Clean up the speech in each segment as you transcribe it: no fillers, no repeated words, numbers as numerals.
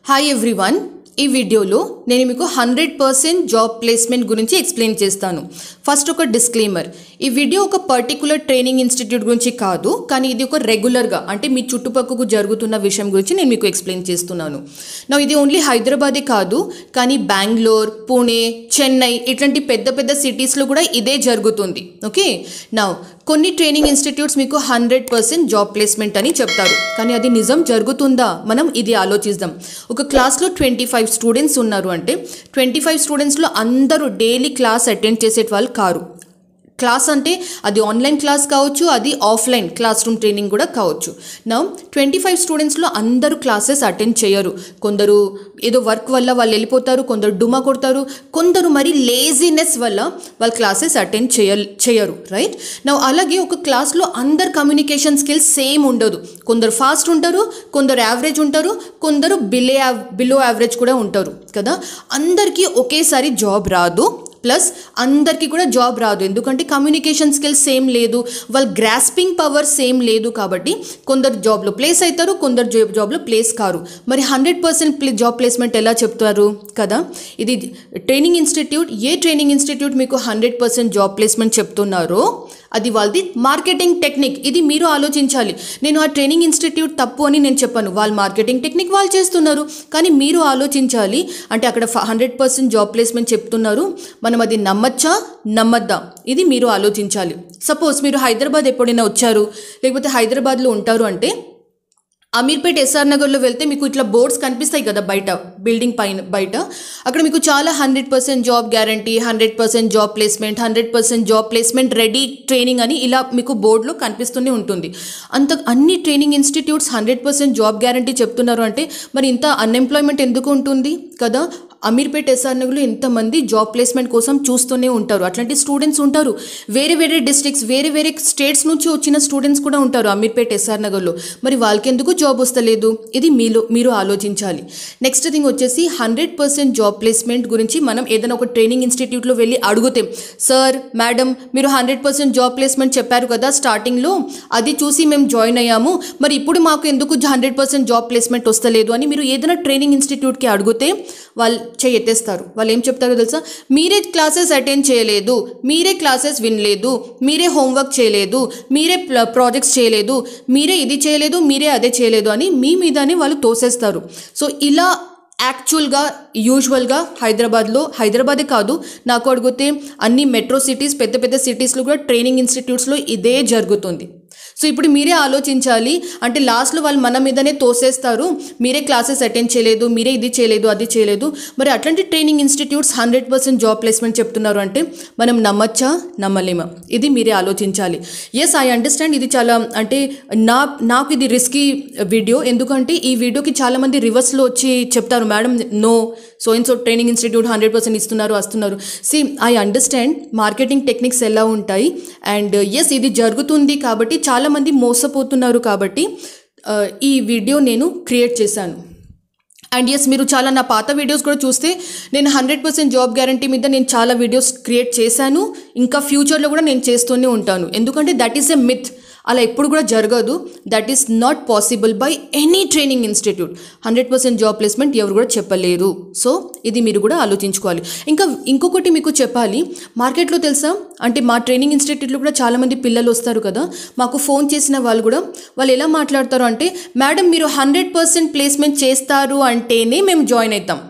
Hi everyone, ఈ వీడియోలో నేను మీకు 100% జాబ్ ప్లేస్మెంట్ గురించి ఎక్స్ప్లెయిన్ చేస్తాను. ఫస్ట్ ఒక డిస్క్లైమర్, ఈ వీడియో ఒక పర్టికులర్ ట్రైనింగ్ ఇన్స్టిట్యూట్ గురించి కాదు, కానీ ఇది ఒక రెగ్యులర్గా అంటే మీ చుట్టుపక్కకు జరుగుతున్న విషయం గురించి నేను మీకు ఎక్స్ప్లెయిన్ చేస్తున్నాను. నా ఇది ఓన్లీ హైదరాబాదే కాదు, కానీ బెంగళూరు, పుణే, చెన్నై ఇట్లాంటి పెద్ద పెద్ద సిటీస్లో కూడా ఇదే జరుగుతుంది. ఓకే, నా కొన్ని ట్రైనింగ్ ఇన్స్టిట్యూట్స్ మీకు 100% జాబ్ ప్లేస్మెంట్ అని చెప్తారు, కానీ అది నిజం జరుగుతుందా? మనం ఇది ఆలోచిద్దాం. ఒక క్లాస్లో 25 స్టూడెంట్స్ ఉన్నారు అంటే 25 స్టూడెంట్స్లో అందరూ డైలీ క్లాస్ అటెండ్ చేసే వాళ్ళు కారు. క్లాస్ అంటే అది ఆన్లైన్ క్లాస్ కావచ్చు, అది ఆఫ్లైన్ క్లాస్ రూమ్ ట్రైనింగ్ కూడా కావచ్చు. నా 25 స్టూడెంట్స్లో అందరూ క్లాసెస్ అటెండ్ చేయరు. కొందరు ఏదో వర్క్ వల్ల వాళ్ళు వెళ్ళిపోతారు, కొందరు డుమా కొడతారు, కొందరు మరి లేజినెస్ వల్ల వాళ్ళు క్లాసెస్ అటెండ్ చేయరు. రైట్ నా అలాగే ఒక క్లాస్లో అందరు కమ్యూనికేషన్ స్కిల్స్ సేమ్ ఉండదు. కొందరు ఫాస్ట్ ఉంటారు, కొందరు యావరేజ్ ఉంటారు, కొందరు బిలో యావరేజ్ కూడా ఉంటారు కదా. అందరికీ ఒకేసారి జాబ్ రాదు, ప్లస్ అందరికీ కూడా జాబ్ రాదు, ఎందుకంటే కమ్యూనికేషన్ స్కిల్స్ సేమ్ లేదు, వాళ్ళ గ్రాస్పింగ్ పవర్ సేమ్ లేదు. కాబట్టి కొందరు జాబ్లో ప్లేస్ అవుతారు, కొందరు జాబ్లో ప్లేస్ కారు. మరి 100% జాబ్ ప్లేస్మెంట్ ఎలా చెప్తారు కదా. ఇది ట్రైనింగ్ ఇన్స్టిట్యూట్, ఏ ట్రైనింగ్ ఇన్స్టిట్యూట్ మీకు 100% జాబ్ ప్లేస్మెంట్ చెప్తున్నారో అది వాళ్ళది మార్కెటింగ్ టెక్నిక్. ఇది మీరు ఆలోచించాలి. నేను ఆ ట్రైనింగ్ ఇన్స్టిట్యూట్ తప్పు అని నేను చెప్పాను, వాళ్ళ మార్కెటింగ్ టెక్నిక్ వాళ్ళు చేస్తున్నారు, కానీ మీరు ఆలోచించాలి. అంటే అక్కడ 100% జాబ్ ప్లేస్మెంట్ చెప్తున్నారు, మనం అది నమ్మచ్చా నమ్మద్దా, ఇది మీరు ఆలోచించాలి. సపోజ్ మీరు హైదరాబాద్ ఎప్పుడైనా వచ్చారు, లేకపోతే హైదరాబాద్లో ఉంటారు అంటే అమీర్పేట్ ఎస్ఆర్ నగర్లో వెళ్తే మీకు ఇట్లా బోర్డ్స్ కనిపిస్తాయి కదా బయట, బిల్డింగ్ పైన బయట. అక్కడ మీకు చాలా 100% job guarantee, 100% job placement, 100% job placement ready training అని ఇలా మీకు బోర్డులో కనిపిస్తూనే ఉంటుంది. అన్ని ట్రైనింగ్ ఇన్స్టిట్యూట్స్ 100% జాబ్ గ్యారంటీ చెప్తున్నారు అంటే మరి ఇంత అన్ఎంప్లాయ్మెంట్ ఎందుకు ఉంటుంది కదా. అమీర్పేట్ ఎస్ఆర్ నగర్లో ఎంతమంది జాబ్ ప్లేస్మెంట్ కోసం చూస్తూనే ఉంటారు, అట్లాంటి స్టూడెంట్స్ ఉంటారు. వేరే వేరే డిస్ట్రిక్ట్స్, వేరే వేరే స్టేట్స్ నుంచి వచ్చిన స్టూడెంట్స్ కూడా ఉంటారు అమీర్పేట్ ఎస్ఆర్ నగర్లో. మరి వాళ్ళకి ఎందుకు జాబ్ వస్తలేదు, ఇది మీరు ఆలోచించాలి. నెక్స్ట్ థింగ్ వచ్చేసి 100% జాబ్ ప్లేస్మెంట్ గురించి మనం ఏదైనా ఒక ట్రైనింగ్ ఇన్స్టిట్యూట్లో వెళ్ళి అడిగితే, సార్ మేడం మీరు 100% జాబ్ ప్లేస్మెంట్ చెప్పారు కదా స్టార్టింగ్లో, అది చూసి మేము జాయిన్ అయ్యాము, మరి ఇప్పుడు మాకు ఎందుకు 100% జాబ్ ప్లేస్మెంట్ వస్తలేదు అని మీరు ఏదైనా ట్రైనింగ్ ఇన్స్టిట్యూట్కి అడిగితే వాళ్ళు ఎత్తేస్తారు. వాళ్ళు ఏం చెప్తారో తెలుసా, మీరే క్లాసెస్ అటెండ్ చేయలేదు, మీరే క్లాసెస్ వినలేదు, మీరే హోంవర్క్ చేయలేదు, మీరే ప్రాజెక్ట్స్ చేయలేదు, మీరే ఇది చేయలేదు, మీరే అదే చేయలేదు అని మీ మీదనే వాళ్ళు తోసేస్తారు. సో ఇలా యాక్చువల్గా యూజువల్గా హైదరాబాదే కాదు, నాకు అడిగితే అన్ని మెట్రో సిటీస్, పెద్ద పెద్ద సిటీస్లో కూడా ట్రైనింగ్ ఇన్స్టిట్యూట్స్లో ఇదే జరుగుతుంది. సో ఇప్పుడు మీరే ఆలోచించాలి. అంటే లాస్ట్లో వాళ్ళు మన మీదనే తోసేస్తారు, మీరే క్లాసెస్ అటెండ్ చేయలేదు, మీరే ఇది చేయలేదు, అది చేయలేదు. మరి అట్లాంటి ట్రైనింగ్ ఇన్స్టిట్యూట్స్ 100% జాబ్ ప్లేస్మెంట్ చెప్తున్నారు అంటే మనం నమ్మచ్చా నమ్మలేమా, ఇది మీరే ఆలోచించాలి. ఎస్, ఐ అండర్స్టాండ్, ఇది చాలా అంటే నాకు ఇది రిస్కీ వీడియో, ఎందుకంటే ఈ వీడియోకి చాలామంది రివర్స్లో వచ్చి చెప్తారు, madam no so and so training institute 100% వస్తున్నారు. See, I understand marketing techniques ఎలా ఉంటాయి, అండ్ ఎస్ ఇది జరుగుతుంది కాబట్టి చాలామంది మోసపోతున్నారు, కాబట్టి ఈ వీడియో నేను క్రియేట్ చేశాను. అండ్ ఎస్, మీరు చాలా నా పాత వీడియోస్ కూడా చూస్తే నేను 100% జాబ్ గ్యారంటీ మీద నేను చాలా వీడియోస్ క్రియేట్ చేశాను, ఇంకా ఫ్యూచర్లో కూడా నేను చేస్తూనే ఉంటాను. ఎందుకంటే దట్ ఈస్ ఎ మిత్, అలా ఎప్పుడు కూడా జరగదు. That is not possible by any training institute. 100% job placement ఎవరు కూడా చెప్పలేరు. సో ఇది మీరు కూడా ఆలోచించుకోవాలి. ఇంకొకటి మీకు చెప్పాలి, మార్కెట్లో తెలుసా, అంటే మా ట్రైనింగ్ ఇన్స్టిట్యూట్లో కూడా చాలామంది పిల్లలు వస్తారు కదా, మాకు ఫోన్ చేసిన వాళ్ళు ఎలా మాట్లాడతారు అంటే, మేడం మీరు 100% ప్లేస్మెంట్ చేస్తారు అంటేనే మేము జాయిన్ అవుతాం,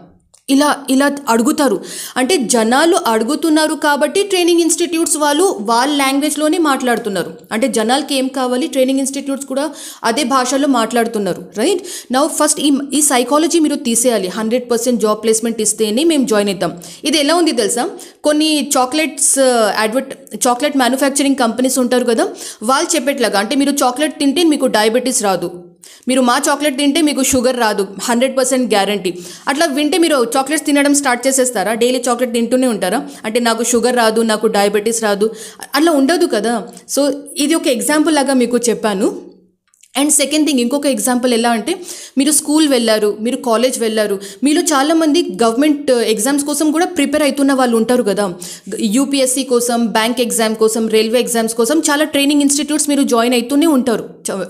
ఇలా అడుగుతారు. అంటే జనాలు అడుగుతున్నారు కాబట్టి ట్రైనింగ్ ఇన్స్టిట్యూట్స్ వాళ్ళ లాంగ్వేజ్లోనే మాట్లాడుతున్నారు. అంటే జనాలకి ఏం కావాలి, ట్రైనింగ్ ఇన్స్టిట్యూట్స్ కూడా అదే భాషలో మాట్లాడుతున్నారు. రైట్ నౌ ఫస్ట్ ఈ సైకాలజీ మీరు తీసేయాలి. 100% జాబ్ ప్లేస్మెంట్ ఇస్తేనే మేము జాయిన్ అవుతాం. ఇది ఎలా ఉంది తెలుసా, కొన్ని చాక్లెట్ మ్యానుఫ్యాక్చరింగ్ కంపెనీస్ ఉంటారు కదా, వాళ్ళు చెప్పేట్లాగా, అంటే మీరు చాక్లెట్ తింటే మీకు డయాబెటీస్ రాదు, మీరు మా చాక్లెట్ తింటే మీకు షుగర్ రాదు, 100% గ్యారంటీ. అట్లా వింటే మీరు చాక్లెట్స్ తినడం స్టార్ట్ చేసేస్తారా, డైలీ చాక్లెట్ తింటూనే ఉంటారా, అంటే నాకు షుగర్ రాదు, నాకు డయాబెటీస్ రాదు, అట్లా ఉండదు కదా. సో ఇది ఒక ఎగ్జాంపుల్ లాగా మీకు చెప్పాను. అండ్ సెకండ్ థింగ్, ఇంకొక ఎగ్జాంపుల్ ఎలా అంటే, మీరు స్కూల్ వెళ్ళారు, మీరు కాలేజ్ వెళ్ళారు, మీలో చాలామంది గవర్నమెంట్ ఎగ్జామ్స్ కోసం కూడా ప్రిపేర్ అవుతున్న వాళ్ళు ఉంటారు కదా, యూపీఎస్సీ కోసం, బ్యాంక్ ఎగ్జామ్ కోసం, రైల్వే ఎగ్జామ్స్ కోసం చాలా ట్రైనింగ్ ఇన్స్టిట్యూట్స్ మీరు జాయిన్ అవుతూనే ఉంటారు.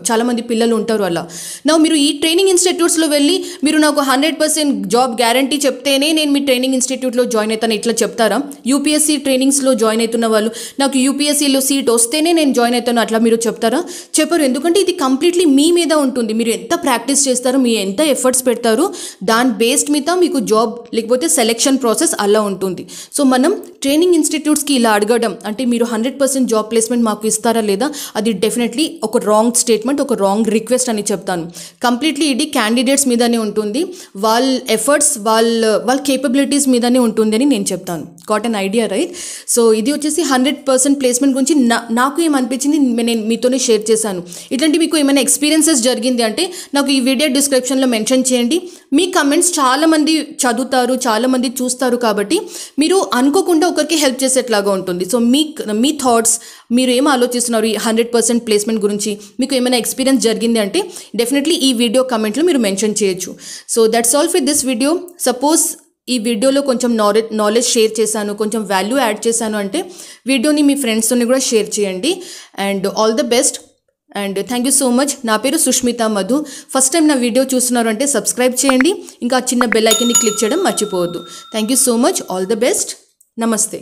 చాలామంది పిల్లలు ఉంటారు అలా. నా మీరు ఈ ట్రైనింగ్ ఇన్స్టిట్యూట్స్లో వెళ్ళి మీరు నాకు 100% జాబ్ గ్యారంటీ చెప్తేనే నేను మీ ట్రైనింగ్ ఇన్స్టిట్యూట్లో జాయిన్ అవుతాను ఇట్లా చెప్తారా? యూపీఎస్సీ ట్రైనింగ్స్లో జాయిన్ అవుతున్న వాళ్ళు నాకు యూపీఎస్సీలో సీట్ వస్తేనే నేను జాయిన్ అవుతాను అట్లా మీరు చెప్తారా? చెప్పరు. ఎందుకంటే ఇది కంప్లీట్లీ మీ మీద ఉంటుంది. మీరు ఎంత ప్రాక్టీస్ చేస్తారో, మీరు ఎంత ఎఫర్ట్స్ పెడతారో దాని బేస్డ్ మీద మీకు జాబ్ లేకపోతే సెలెక్షన్ ప్రాసెస్ అలా ఉంటుంది. సో మనం ట్రైనింగ్ ఇన్స్టిట్యూట్స్కి ఇలా అడగడం అంటే మీరు 100% జాబ్ ప్లేస్మెంట్ మాకు ఇస్తారా లేదా, అది డెఫినెట్లీ ఒక రాంగ్ స్టేట్మెంట్, ఒక రాంగ్ రిక్వెస్ట్ అని చెప్తాను. కంప్లీట్లీ ఇది క్యాండిడేట్స్ మీదనే ఉంటుంది, వాళ్ళ ఎఫర్ట్స్ వాళ్ళ కేపబిలిటీస్ మీదనే ఉంటుంది అని నేను చెప్తాను. Got an idea right? So ఇది వచ్చేసి 100% ప్లేస్మెంట్ గురించి నాకు ఏమనిపించింది నేను మీతోనే షేర్ చేశాను. ఇట్లాంటి మీకు ఏమైనా ఎక్స్పీరియన్సెస్ జరిగింది అంటే నాకు ఈ వీడియో డిస్క్రిప్షన్లో మెన్షన్ చేయండి. మీ కమెంట్స్ చాలామంది చదువుతారు, చాలామంది చూస్తారు, కాబట్టి మీరు అనుకోకుండా ఒకరికి హెల్ప్ చేసేట్లాగా ఉంటుంది. సో మీ థాట్స్, మీరు ఏం ఆలోచిస్తున్నారు ఈ 100% ప్లేస్మెంట్ గురించి, మీకు ఏమైనా ఎక్స్పీరియన్స్ జరిగింది అంటే డెఫినెట్లీ ఈ వీడియో కమెంట్లో మీరు మెన్షన్ చేయొచ్చు. So that's all for this video. Suppose ఈ వీడియోలో కొంచెం నాలెడ్జ్ షేర్ చేశాను, కొంచెం వాల్యూ యాడ్ చేశాను అంటే వీడియోని మీ ఫ్రెండ్స్తోని కూడా షేర్ చేయండి. And all the best and thank you so much. నా పేరు సుష్మిత మధు. ఫస్ట్ టైం నా వీడియో చూస్తున్నారు అంటే సబ్స్క్రైబ్ చేయండి, ఇంకా చిన్న బెల్ ఐకాన్ని క్లిక్ చేయడం మర్చిపోవద్దు. Thank you so much. All the best. నమస్తే.